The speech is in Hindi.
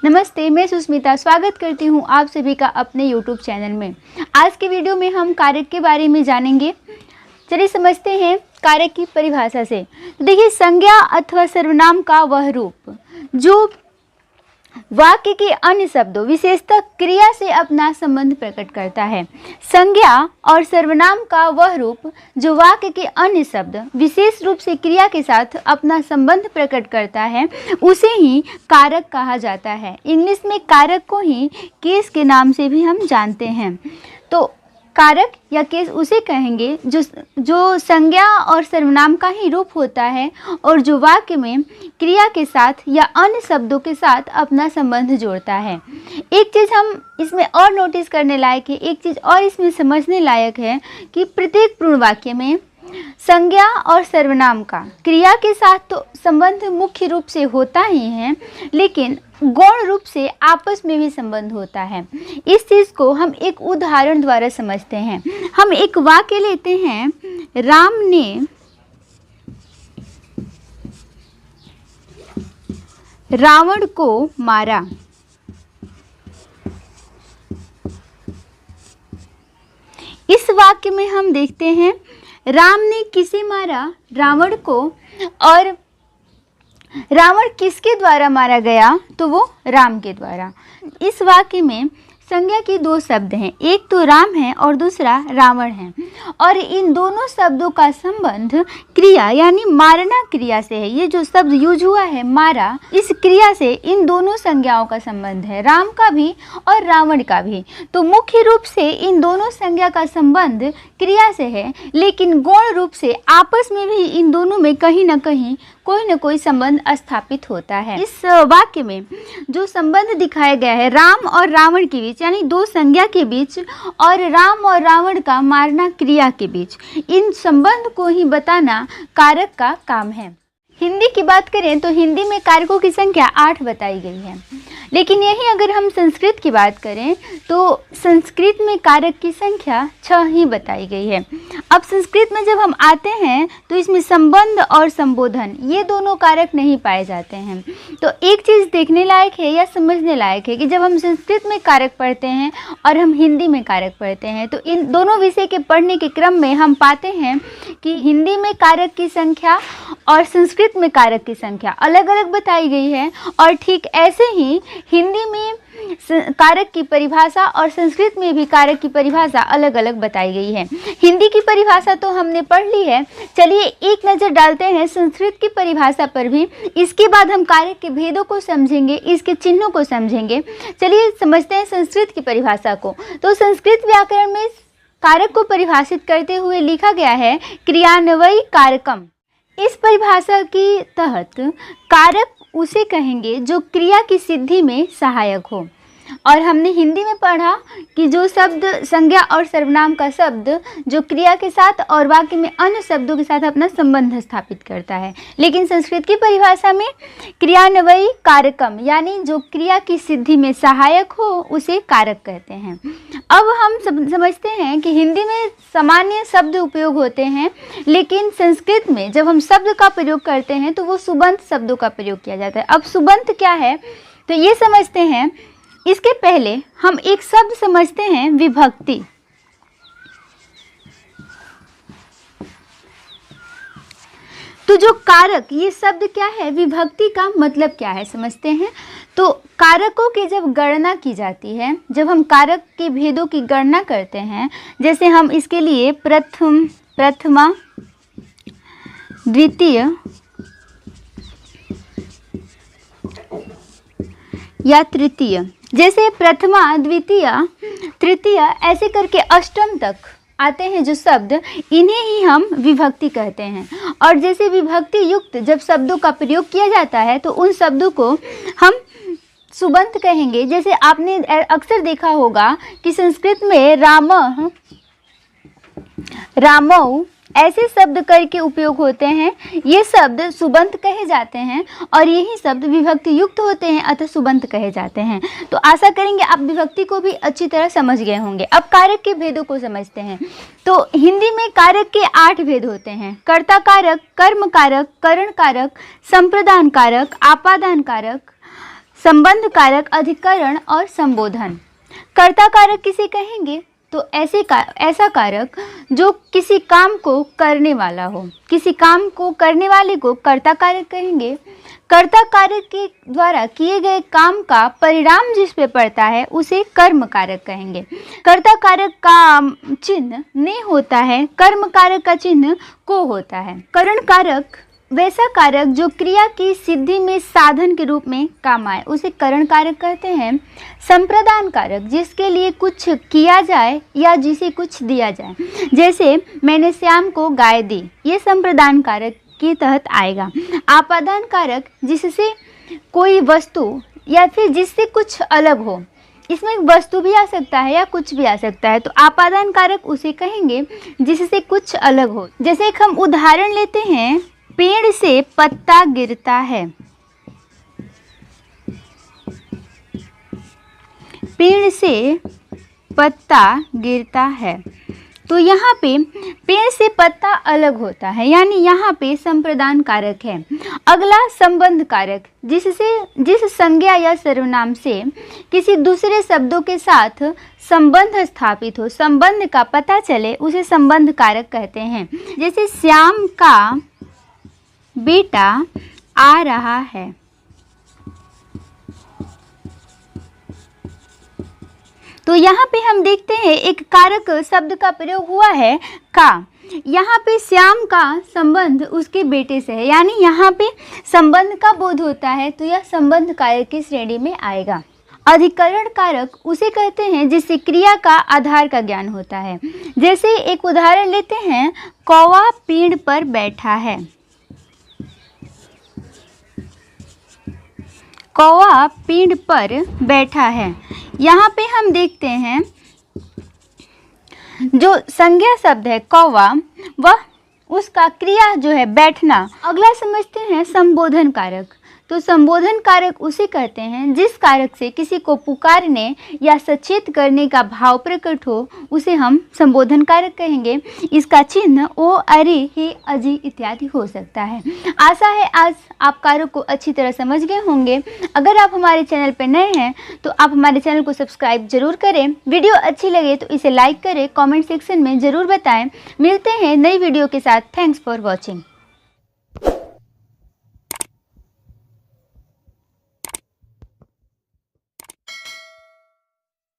नमस्ते, मैं सुस्मिता स्वागत करती हूँ आप सभी का अपने YouTube चैनल में। आज के वीडियो में हम कारक के बारे में जानेंगे। चलिए समझते हैं कारक की परिभाषा से। तो देखिए, संज्ञा अथवा सर्वनाम का वह रूप जो वाक्य के अन्य शब्दों विशेषतः क्रिया से अपना संबंध प्रकट करता है। संज्ञा और सर्वनाम का वह रूप जो वाक्य के अन्य शब्द विशेष रूप से क्रिया के साथ अपना संबंध प्रकट करता है, उसे ही कारक कहा जाता है। इंग्लिश में कारक को ही केस के नाम से भी हम जानते हैं। तो कारक या केस उसे कहेंगे जो संज्ञा और सर्वनाम का ही रूप होता है और जो वाक्य में क्रिया के साथ या अन्य शब्दों के साथ अपना संबंध जोड़ता है। एक चीज़ हम इसमें और नोटिस करने लायक है, एक चीज़ और इसमें समझने लायक है कि प्रत्येक पूर्ण वाक्य में संज्ञा और सर्वनाम का क्रिया के साथ तो संबंध मुख्य रूप से होता ही है, लेकिन गौण रूप से आपस में भी संबंध होता है। इस चीज़ को हम एक उदाहरण द्वारा समझते हैं। हम एक वाक्य लेते हैं, राम ने रावण को मारा। इस वाक्य में हम देखते हैं राम ने किसे मारा? रावण को। और रावण किसके द्वारा मारा गया? तो वो राम के द्वारा। इस वाक्य में संज्ञा के दो शब्द हैं, एक तो राम है और दूसरा रावण है, और इन दोनों शब्दों का संबंध क्रिया यानी मारना क्रिया से है। ये जो शब्द यूज हुआ है मारा, इस क्रिया से इन दोनों संज्ञाओं का संबंध है, राम का भी और रावण का भी। तो मुख्य रूप से इन दोनों संज्ञा का संबंध क्रिया से है, लेकिन गौण रूप से आपस में भी इन दोनों में कहीं न कहीं कोई न कोई संबंध स्थापित होता है। इस वाक्य में जो संबंध दिखाया गया है राम और रावण के बीच यानी दो संज्ञा के बीच और राम और रावण का मारना क्रिया के बीच, इन संबंध को ही बताना कारक का काम है। हिंदी की बात करें तो हिंदी में कारकों की संख्या 8 बताई गई है, लेकिन यही अगर हम संस्कृत की बात करें तो संस्कृत में कारक की संख्या 6 ही बताई गई है। अब संस्कृत में जब हम आते हैं तो इसमें संबंध और संबोधन ये दोनों कारक नहीं पाए जाते हैं। तो एक चीज़ देखने लायक है या समझने लायक है कि जब हम संस्कृत में कारक पढ़ते हैं और हम हिंदी में कारक पढ़ते हैं तो इन दोनों विषय के पढ़ने के क्रम में हम पाते हैं कि हिंदी में कारक की संख्या और संस्कृत में कारक की संख्या अलग अलग बताई गई है, और ठीक ऐसे ही हिंदी में कारक की परिभाषा और संस्कृत में भी कारक की परिभाषा अलग अलग बताई गई है। हिंदी की परिभाषा तो हमने पढ़ ली है, चलिए एक नज़र डालते हैं संस्कृत की परिभाषा पर भी। इसके बाद हम कारक के भेदों को समझेंगे, इसके चिन्हों को समझेंगे। चलिए समझते हैं संस्कृत की परिभाषा को। तो संस्कृत व्याकरण में कारक को परिभाषित करते हुए लिखा गया है क्रियान्वयी कारकम। इस परिभाषा के तहत कारक उसे कहेंगे जो क्रिया की सिद्धि में सहायक हो। और हमने हिंदी में पढ़ा कि जो शब्द संज्ञा और सर्वनाम का शब्द जो क्रिया के साथ और वाक्य में अन्य शब्दों के साथ अपना संबंध स्थापित करता है, लेकिन संस्कृत की परिभाषा में क्रियान्वयी कारकम यानी जो क्रिया की सिद्धि में सहायक हो उसे कारक कहते हैं। अब हम समझते हैं कि हिंदी में सामान्य शब्द उपयोग होते हैं, लेकिन संस्कृत में जब हम शब्द का प्रयोग करते हैं तो वो सुबंत शब्दों का प्रयोग किया जाता है। अब सुबंत क्या है तो ये समझते हैं। इसके पहले हम एक शब्द समझते हैं विभक्ति। तो जो कारक ये शब्द क्या है, विभक्ति का मतलब क्या है समझते हैं। तो कारकों की जब गणना की जाती है, जब हम कारक के भेदों की गणना करते हैं, जैसे हम इसके लिए प्रथमा द्वितीय या तृतीय, जैसे प्रथमा द्वितीय तृतीय ऐसे करके अष्टम तक आते हैं जो शब्द, इन्हें ही हम विभक्ति कहते हैं। और जैसे विभक्ति युक्त जब शब्दों का प्रयोग किया जाता है तो उन शब्दों को हम सुबंत कहेंगे। जैसे आपने अक्सर देखा होगा कि संस्कृत में रामौ ऐसे शब्द करके उपयोग होते हैं, ये शब्द सुबंत कहे जाते हैं और यही शब्द विभक्ति युक्त होते हैं अतः सुबंत कहे जाते हैं। तो आशा करेंगे आप विभक्ति को भी अच्छी तरह समझ गए होंगे। अब कारक के भेदों को समझते हैं। तो हिंदी में कारक के 8 भेद होते हैं: कर्ता कारक, कर्म कारक, करण कारक, संप्रदान कारक, आपादान कारक, संबंध कारक, अधिकरण और संबोधन। कर्ता कारक किसे कहेंगे? तो ऐसा कारक जो किसी काम को करने वाला हो, किसी काम को करने वाले को कर्ता कारक कहेंगे। कर्ता कारक के द्वारा किए गए काम का परिणाम जिस पे पड़ता है उसे कर्म कारक कहेंगे। कर्ता कारक का चिन्ह ने होता है, कर्म कारक का चिन्ह को होता है। करण कारक वैसा कारक जो क्रिया की सिद्धि में साधन के रूप में काम आए उसे करण कारक कहते हैं। संप्रदान कारक जिसके लिए कुछ किया जाए या जिसे कुछ दिया जाए, जैसे मैंने श्याम को गाय दी, ये संप्रदान कारक के तहत आएगा। आपादान कारक जिससे कोई वस्तु या फिर जिससे कुछ अलग हो, इसमें एक वस्तु भी आ सकता है या कुछ भी आ सकता है, तो आपादान कारक उसे कहेंगे जिससे कुछ अलग हो। जैसे एक हम उदाहरण लेते हैं, पेड़ से पत्ता गिरता है। पेड़ से पत्ता गिरता है, तो यहाँ पे पेड़ से पत्ता अलग होता है, यानी यहाँ पे संप्रदान कारक है। अगला संबंध कारक, जिस संज्ञा या सर्वनाम से किसी दूसरे शब्दों के साथ संबंध स्थापित हो, संबंध का पता चले, उसे संबंध कारक कहते हैं। जैसे श्याम का बेटा आ रहा है, तो यहाँ पे हम देखते हैं एक कारक शब्द का प्रयोग हुआ है का। यहाँ पे श्याम का संबंध उसके बेटे से है, यानी यहाँ पे संबंध का बोध होता है, तो यह संबंध कारक की श्रेणी में आएगा। अधिकरण कारक उसे कहते हैं जिससे क्रिया का आधार का ज्ञान होता है। जैसे एक उदाहरण लेते हैं, कौवा पेड़ पर बैठा है। कौवा पेड़ पर बैठा है, यहाँ पे हम देखते हैं जो संज्ञा शब्द है कौवा, वह उसका क्रिया जो है बैठना। अगला समझते हैं संबोधन कारक। तो संबोधन कारक उसे कहते हैं जिस कारक से किसी को पुकारने या सचेत करने का भाव प्रकट हो, उसे हम संबोधन कारक कहेंगे। इसका चिन्ह ओ, अरे, हे, अजी इत्यादि हो सकता है। आशा है आज आप कारक को अच्छी तरह समझ गए होंगे। अगर आप हमारे चैनल पर नए हैं तो आप हमारे चैनल को सब्सक्राइब जरूर करें। वीडियो अच्छी लगे तो इसे लाइक करें, कमेंट सेक्शन में ज़रूर बताएं। मिलते हैं नई वीडियो के साथ। Thanks for watching.